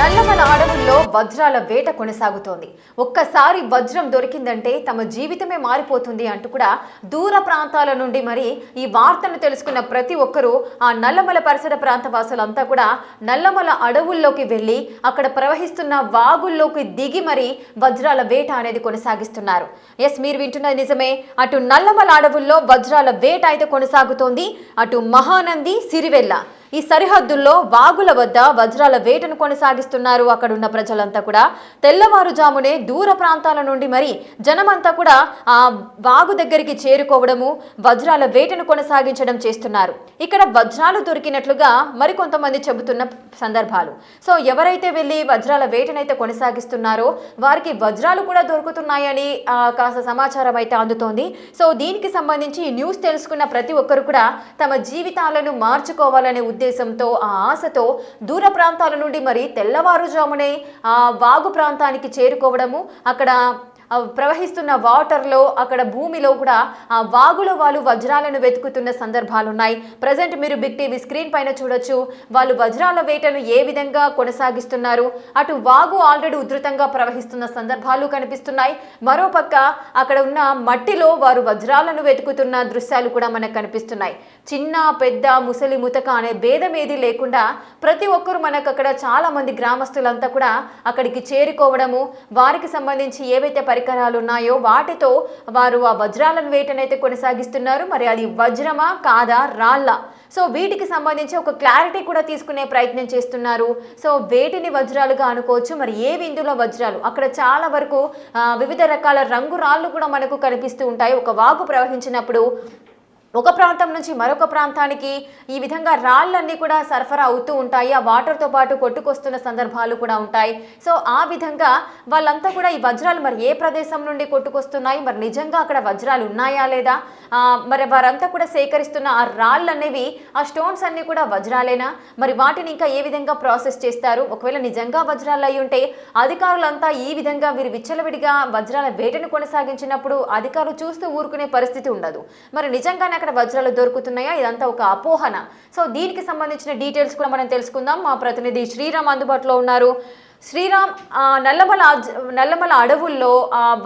నల్లమల అడవుల్లో వజ్రాల వేట కొనసాగుతోంది. ఒక్కసారి వజ్రం దొరికిందంటే తమ జీవితమే మారిపోతుంది అంటూ కూడా దూర ప్రాంతాల నుండి మరి ఈ వార్తను తెలుసుకున్న ప్రతి ఒక్కరూ ఆ నల్లమల పరిసర ప్రాంత వాసులంతా కూడా నల్లమల అడవుల్లోకి వెళ్ళి అక్కడ ప్రవహిస్తున్న వాగుల్లోకి దిగి మరి వజ్రాల వేట అనేది కొనసాగిస్తున్నారు. ఎస్, మీరు వింటున్నది నిజమే. అటు నల్లమల అడవుల్లో వజ్రాల వేట అయితే కొనసాగుతోంది. అటు మహానంది, సిరివెల్ల ఈ సరిహద్దుల్లో వాగుల వద్ద వజ్రాల వేటను కొనసాగిస్తున్నారు అక్కడున్న ప్రజలంతా కూడా. తెల్లవారుజామునే దూర ప్రాంతాల నుండి మరి జనమంతా కూడా ఆ వాగు దగ్గరికి చేరుకోవడము, వజ్రాల వేటను కొనసాగించడం చేస్తున్నారు. ఇక్కడ వజ్రాలు దొరికినట్లుగా మరికొంతమంది చెబుతున్న సందర్భాలు. సో ఎవరైతే వెళ్ళి వజ్రాల వేటనైతే కొనసాగిస్తున్నారో వారికి వజ్రాలు కూడా దొరుకుతున్నాయని కాస్త సమాచారం అయితే అందుతోంది. సో దీనికి సంబంధించి ఈ న్యూస్ తెలుసుకున్న ప్రతి ఒక్కరు కూడా తమ జీవితాలను మార్చుకోవాలనే ఉద్దేశంతో, ఆ ఆశతో దూర ప్రాంతాల నుండి మరి తెల్లవారుజామునే ఆ వాగు ప్రాంతానికి చేరుకోవడము, అక్కడ ప్రవహిస్తున్న వాటర్లో, అక్కడ భూమిలో కూడా ఆ వాగులో వాళ్ళు వజ్రాలను వెతుకుతున్న సందర్భాలు ఉన్నాయి. ప్రజెంట్ మీరు బిగ్ టీవీ స్క్రీన్ పైన చూడొచ్చు. వాళ్ళు వజ్రాల వేటను ఏ విధంగా కొనసాగిస్తున్నారు. అటు వాగు ఆల్రెడీ ఉధృతంగా ప్రవహిస్తున్న సందర్భాలు కనిపిస్తున్నాయి. మరోపక్క అక్కడ ఉన్న మట్టిలో వారు వజ్రాలను వెతుకుతున్న దృశ్యాలు కూడా మనకు కనిపిస్తున్నాయి. చిన్న పెద్ద ముసలి ముతక అనే భేదం ఏది లేకుండా ప్రతి ఒక్కరు మనకు అక్కడ చాలా మంది గ్రామస్తులంతా కూడా అక్కడికి చేరుకోవడము, వారికి సంబంధించి ఏవైతే పరికరాలు ఉన్నాయో వాటితో వారు ఆ వజ్రాలను వేటనైతే కొనసాగిస్తున్నారు. మరి అది వజ్రమా కాదా, రాళ్ళ? సో వీటికి సంబంధించి ఒక క్లారిటీ కూడా తీసుకునే ప్రయత్నం చేస్తున్నారు. సో వేటిని వజ్రాలుగా అనుకోవచ్చు, మరి ఏవి ఇందులో వజ్రాలు? అక్కడ చాలా వరకు వివిధ రకాల రంగు రాళ్ళు కూడా మనకు కనిపిస్తూ ఉంటాయి. ఒక వాగు ప్రవహించినప్పుడు ఒక ప్రాంతం నుంచి మరొక ప్రాంతానికి ఈ విధంగా రాళ్ళన్నీ కూడా సరఫరా అవుతూ ఉంటాయి. ఆ వాటర్తో పాటు కొట్టుకొస్తున్న సందర్భాలు కూడా ఉంటాయి. సో ఆ విధంగా వాళ్ళంతా కూడా ఈ వజ్రాలు మరి ఏ ప్రదేశం నుండి కొట్టుకొస్తున్నాయి, మరి నిజంగా అక్కడ వజ్రాలు ఉన్నాయా లేదా, మరి వారంతా కూడా సేకరిస్తున్న ఆ రాళ్ళు అనేవి, ఆ స్టోన్స్ అన్నీ కూడా వజ్రాలేనా, మరి వాటిని ఇంకా ఏ విధంగా ప్రాసెస్ చేస్తారు? ఒకవేళ నిజంగా వజ్రాలు అయి ఉంటే అధికారులంతా ఈ విధంగా వీరు విచ్చలవిడిగా వజ్రాల వేటను కొనసాగించినప్పుడు అధికారులు చూస్తూ ఊరుకునే పరిస్థితి ఉండదు. మరి నిజంగానే అక్కడ వజ్రాలు దొరుకుతున్నాయా, ఇదంతా ఒక అపోహన? సో దీనికి సంబంధించిన డీటెయిల్స్ కూడా మనం తెలుసుకుందాం. మా ప్రతినిధి శ్రీరామ్ అందుబాటులో ఉన్నారు. శ్రీరామ్, నల్లమల అడవుల్లో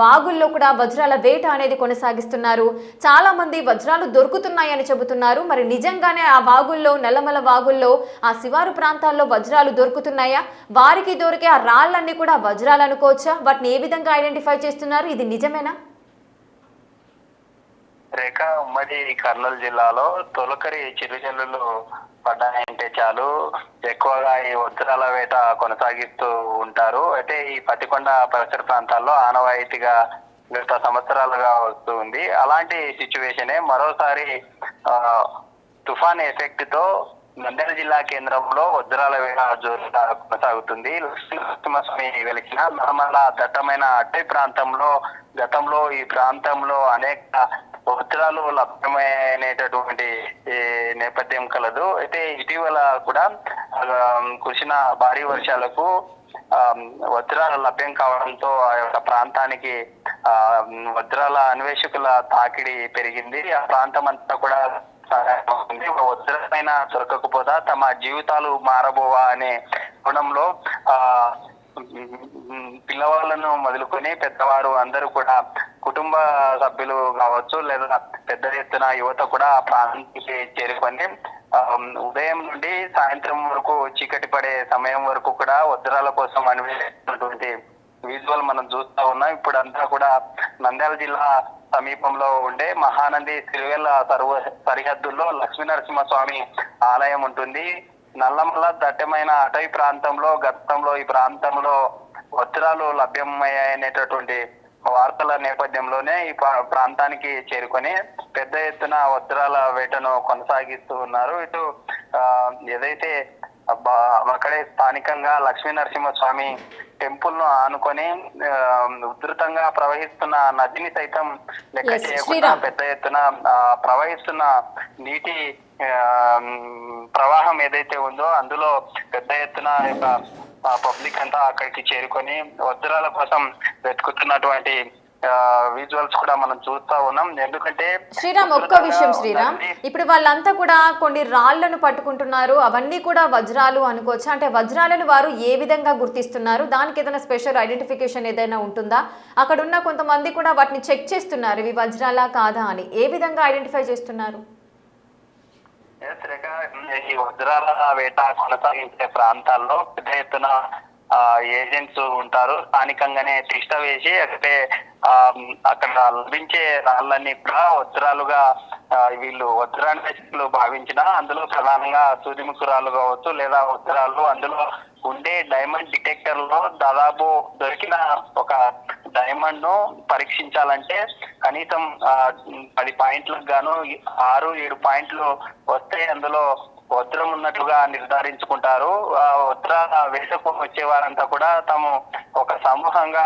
వాగుల్లో కూడా వజ్రాల వేట అనేది కొనసాగిస్తున్నారు. చాలా మంది వజ్రాలు దొరుకుతున్నాయని చెబుతున్నారు. మరి నిజంగానే ఆ వాగుల్లో, నల్లమల వాగుల్లో ఆ శివారు ప్రాంతాల్లో వజ్రాలు దొరుకుతున్నాయా? వారికి దొరికే ఆ రాళ్ళన్నీ కూడా వజ్రాలు అనుకోవచ్చా? వాటిని ఏ విధంగా ఐడెంటిఫై చేస్తున్నారు? ఇది నిజమేనా? రేఖ, ఉమ్మడి కర్నూలు జిల్లాలో తొలకరి చిరుజల్లులు పడ్డాయంటే చాలు ఎక్కువగా ఈ వజ్రాల వేట కొనసాగిస్తూ ఉంటారు. అయితే ఈ పత్తికొండ పరిసర ప్రాంతాల్లో ఆనవాయితీగా గత సంవత్సరాలుగా వస్తూ ఉంది. అలాంటి సిచ్యువేషనే మరోసారి తుఫాన్ ఎఫెక్ట్ తో నంద్యాల జిల్లా కేంద్రంలో వజ్రాల వేట జోరుగా కొనసాగుతుంది. లక్ష్మీనరసింహస్వామి వెలిసిన నల్లమల దట్టమైన అటవీ ప్రాంతంలో గతంలో ఈ ప్రాంతంలో అనేక వజ్రాలు లభ్యమైనటువంటి నేపథ్యం కలదు. అయితే ఇటీవల కూడా కురిసిన భారీ వర్షాలకు వజ్రాలు లభ్యం కావడంతో ఆ యొక్క ప్రాంతానికి వజ్రాల అన్వేషకుల తాకిడి పెరిగింది. ఆ ప్రాంతం అంతా కూడా వజ్రమైన దొరకకపోదా తమ జీవితాలు మారబోవా అనే కోణంలో పిల్లవాళ్ళను మొదలుకొని పెద్దవారు అందరూ కూడా కుటుంబ సభ్యులు కావచ్చు లేదా పెద్ద ఎత్తున యువత కూడా ఆ ప్రాంతానికి చేరుకొని ఉదయం నుండి సాయంత్రం వరకు చీకటి పడే సమయం వరకు కూడా వజ్రాల కోసం అన్వేషిస్తున్నటువంటి విజువల్ మనం చూస్తా ఉన్నాం. ఇప్పుడు అంతా కూడా నంద్యాల జిల్లా సమీపంలో ఉండే మహానంది, సిరివెల్ల సరిహద్దుల్లో లక్ష్మీనరసింహస్వామి ఆలయం ఉంటుంది. నల్లమల దట్టమైన అటవీ ప్రాంతంలో గతంలో ఈ ప్రాంతంలో వజ్రాలు లభ్యమయ్యాయనేటటువంటి వార్తల నేపథ్యంలోనే ఈ ప్రాంతానికి చేరుకొని పెద్ద ఎత్తున వజ్రాల వేటను కొనసాగిస్తూ ఉన్నారు. ఇటు ఏదైతే అక్కడే స్థానికంగా లక్ష్మీనరసింహస్వామి టెంపుల్ ను ఆనుకొని ఉధృతంగా ప్రవహిస్తున్న నదిని సైతం లెక్క చేయకుండా పెద్ద ఎత్తున ప్రవహిస్తున్న నీటి ప్రవాహం ఏదైతే ఉందో అందులో పెద్ద ఎత్తున పబ్లిక్ అంతా అక్కడికి చేరుకొని వజ్రాల కోసం వెతుకుతున్నటువంటి విజువల్స్ కూడా మనం చూస్తా ఉన్నాం. ఎందుకంటే శ్రీరామ్, ఒక్క విషయం శ్రీరామ్, ఇప్పుడు వాళ్ళంతా కూడా కొన్ని రాళ్లను పట్టుకుంటున్నారు, అవన్నీ కూడా వజ్రాలు అనుకోవచ్చా? అంటే వజ్రాలను వారు ఏ విధంగా గుర్తిస్తున్నారు? దానికి ఏదైనా స్పెషల్ ఐడెంటిఫికేషన్ ఏదైనా ఉంటుందా? అక్కడ ఉన్న కొంతమంది కూడా వాటిని చెక్ చేస్తున్నారు, ఇవి వజ్రాలా కాదా అని. ఏ విధంగా ఐడెంటిఫై చేస్తున్నారు? ఈ వజ్రాల వేట కొనసాగించే ప్రాంతాల్లో పెద్ద ఎత్తున ఏజెంట్స్ ఉంటారు. స్థానికంగానే తిష్ట వేసి అక్కడ లభించే రాళ్ళన్నీ కూడా వజ్రాలుగా వీళ్ళు వజ్రాన్వేషకులు భావించిన అందులో ప్రధానంగా సూర్యముఖి రాళ్ళు కావచ్చు లేదా వజ్రాలు, అందులో ఉండే డైమండ్ డిటెక్టర్ లో దాదాపు దొరికిన ఒక డైమండ్ ను పరీక్షించాలంటే కనీసం 10 పాయింట్లకు గాను 6-7 పాయింట్లు వస్తే అందులో వజ్రం ఉన్నట్లుగా నిర్ధారించుకుంటారు. వజ్ర వేటకు వచ్చే వారంతా కూడా తాము ఒక సమూహంగా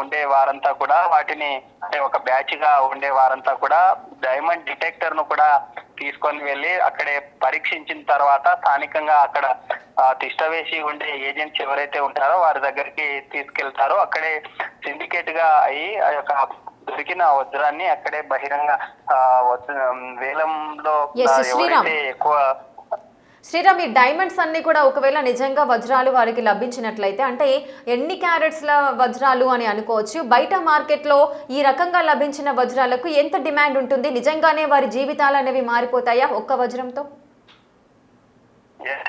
ఉండే వారంతా కూడా వాటిని అంటే ఒక బ్యాచ్ గా ఉండే వారంతా కూడా డైమండ్ డిటెక్టర్ ను కూడా తీసుకొని వెళ్ళి అక్కడే పరీక్షించిన తర్వాత స్థానికంగా అక్కడ తిష్ట వేసి ఉండే ఏజెంట్స్ ఎవరైతే ఉంటారో వారి దగ్గరికి తీసుకెళ్తారో అక్కడే సిండికేట్ గా అయ్యి ఆ యొక్క దొరికిన వజ్రాన్ని అక్కడే బహిరంగ వేలంలో ఎవరైతే ఎక్కువ శ్రీరామ్, ఈ డైమండ్స్ అన్ని కూడా ఒకవేళ నిజంగా వజ్రాలు వారికి లభించినట్లయితే అంటే ఎన్ని క్యారెట్స్ల వజ్రాలు అని అనుకోవచ్చు? బయట మార్కెట్లో ఈ రకంగా లభించిన వజ్రాలకు ఎంత డిమాండ్ ఉంటుంది? నిజంగానే వారి జీవితాలు అనేవి మారిపోతాయా ఒక్క వజ్రంతో?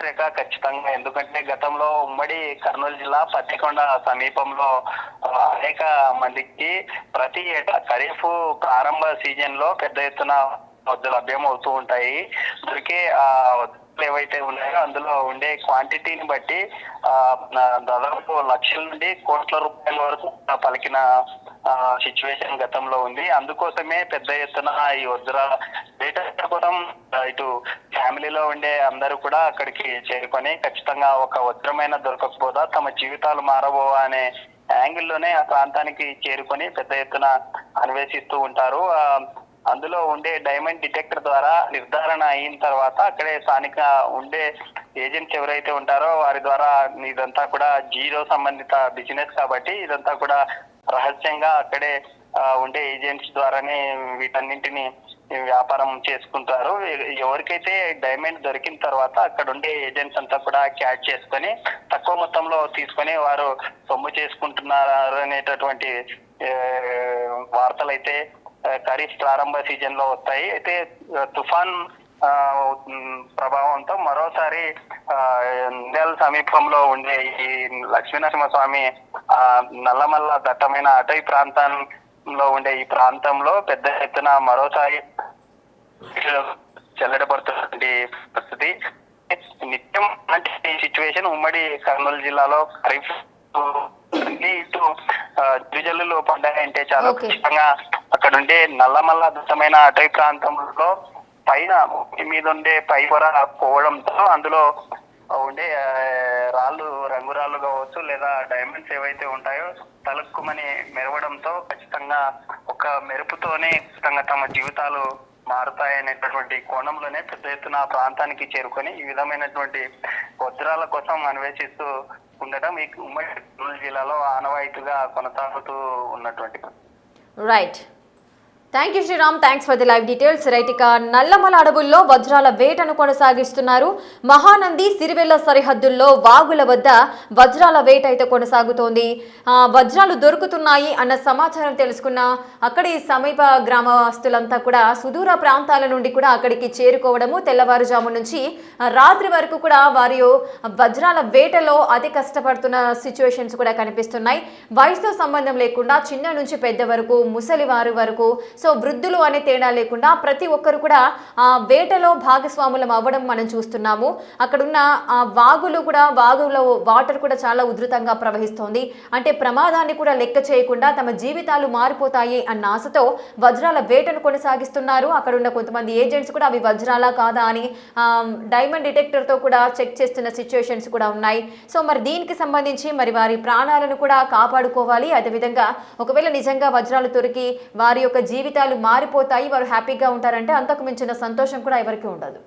రేఖ, ఖచ్చితంగా. ఎందుకంటే గతంలో ఉమ్మడి కర్నూలు జిల్లా పత్తికొండ సమీపంలో అనేక మందికి ప్రతి ఏటా ఖరీఫ్ ప్రారంభ సీజన్ లో పెద్ద ఎత్తున వజ్రాలు లభ్యం అవుతూ ఉంటాయి. దొరికే ఏవైతే ఉన్నాయో అందులో ఉండే క్వాంటిటీని బట్టి దాదాపు లక్షల నుండి కోట్ల రూపాయల వరకు పలికిన సిచ్యువేషన్ గతంలో ఉంది. అందుకోసమే పెద్ద ఎత్తున ఈ వజ్రాల వేట కోసం ఇటు ఫ్యామిలీలో ఉండే అందరూ కూడా అక్కడికి చేరుకొని ఖచ్చితంగా ఒక వజ్రమైన దొరకకపోదా తమ జీవితాలు మారబోవా అనే యాంగిల్లోనే ఆ ప్రాంతానికి చేరుకొని పెద్ద ఎత్తున అన్వేషిస్తూ ఉంటారు. అందులో ఉండే డైమండ్ డిటెక్టర్ ద్వారా నిర్ధారణ అయిన తర్వాత అక్కడే స్థానిక ఉండే ఏజెంట్స్ ఎవరైతే ఉంటారో వారి ద్వారా ఇదంతా కూడా జీరో సంబంధిత బిజినెస్ కాబట్టి ఇదంతా కూడా రహస్యంగా అక్కడే ఉండే ఏజెంట్స్ ద్వారానే వీటన్నింటిని వ్యాపారం చేసుకుంటారు. ఎవరికైతే డైమండ్ దొరికిన తర్వాత అక్కడ ఉండే ఏజెంట్స్ అంతా కూడా క్యాచ్ చేసుకొని తక్కువ మొత్తంలో తీసుకొని వారు సొమ్ము చేసుకుంటున్నారు అనేటటువంటి వార్తలు అయితే ఖరీఫ్ ప్రారంభ సీజన్ లో వస్తాయి. అయితే తుఫాన్ ప్రభావంతో మరోసారి నంద్యాల సమీపంలో ఉండే ఈ లక్ష్మీనరసింహస్వామి నల్లమల్ల దట్టమైన అటవీ ప్రాంతంలో ఉండే ఈ ప్రాంతంలో పెద్ద ఎత్తున మరోసారి చెల్లడబడుతున్నటువంటి పరిస్థితి. నిత్యం అంటే ఈ సిచ్యువేషన్ ఉమ్మడి కర్నూలు జిల్లాలో ఖరీఫ్ ఇటు గిరిజల్లులు పడ్డాయంటే చాలా ఖచ్చితంగా అక్కడ ఉండే నల్లమల్ల దట్టమైన అటవీ ప్రాంతంలో పైన మీద ఉండే పై పొర పోవడంతో అందులో ఉండే రాళ్ళు రంగురాళ్ళు కావచ్చు లేదా డైమండ్స్ ఏవైతే ఉంటాయో తలుక్కుమని మెరవడంతో ఖచ్చితంగా ఒక మెరుపుతోనే ఖచ్చితంగా తమ జీవితాలు మారుతాయనేటటువంటి కోణంలోనే పెద్ద ఎత్తున ప్రాంతానికి చేరుకొని ఈ విధమైనటువంటి వజ్రాల కోసం అన్వేషిస్తూ ఉండటం ఈ ఉమ్మడి కర్నూలు జిల్లాలో ఆనవాయితీగా కొనసాగుతూ ఉన్నటువంటి. Right, thank you Sriram, thanks for the live details. Right, ఇక నల్లమల అడవుల్లో వజ్రాల వేటను కొనసాగిస్తున్నారు. మహానంది సిరివెల్ల సరిహద్దుల్లో వాగుల వద్ద వజ్రాల వేట అయితే కొనసాగుతోంది. వజ్రాలు దొరుకుతున్నాయి అన్న సమాచారం తెలుసుకున్న అక్కడి సమీప గ్రామస్తులంతా కూడా సుదూర ప్రాంతాల నుండి కూడా అక్కడికి చేరుకోవడము, తెల్లవారుజాము నుంచి రాత్రి వరకు కూడా వారి వజ్రాల వేటలో అతి కష్టపడుతున్న సిచ్యువేషన్స్ కూడా కనిపిస్తున్నాయి. వయసుతో సంబంధం లేకుండా చిన్న నుంచి పెద్ద వరకు, ముసలి వారి వరకు, సో వృద్ధులు అనే తేడా లేకుండా ప్రతి ఒక్కరు కూడా ఆ వేటలో భాగస్వాములం అవ్వడం మనం చూస్తున్నాము. అక్కడున్న ఆ వాగులు కూడా, వాగులో వాటర్ కూడా చాలా ఉధృతంగా ప్రవహిస్తోంది. అంటే ప్రమాదాన్ని కూడా లెక్క చేయకుండా తమ జీవితాలు మారిపోతాయి అన్న ఆశతో వజ్రాల వేటను కొనసాగిస్తున్నారు. అక్కడున్న కొంతమంది ఏజెంట్స్ కూడా అవి వజ్రాలా కాదా అని డైమండ్ డిటెక్టర్తో కూడా చెక్ చేస్తున్న సిచ్యువేషన్స్ కూడా ఉన్నాయి. సో మరి దీనికి సంబంధించి మరి వారి ప్రాణాలను కూడా కాపాడుకోవాలి. అదేవిధంగా ఒకవేళ నిజంగా వజ్రాలు దొరికి వారి యొక్క జీవితాలు మారిపోతాయి, వారు హ్యాపీగా ఉంటారంటే అంతకు మించిన సంతోషం కూడా ఎవరికి ఉండదు.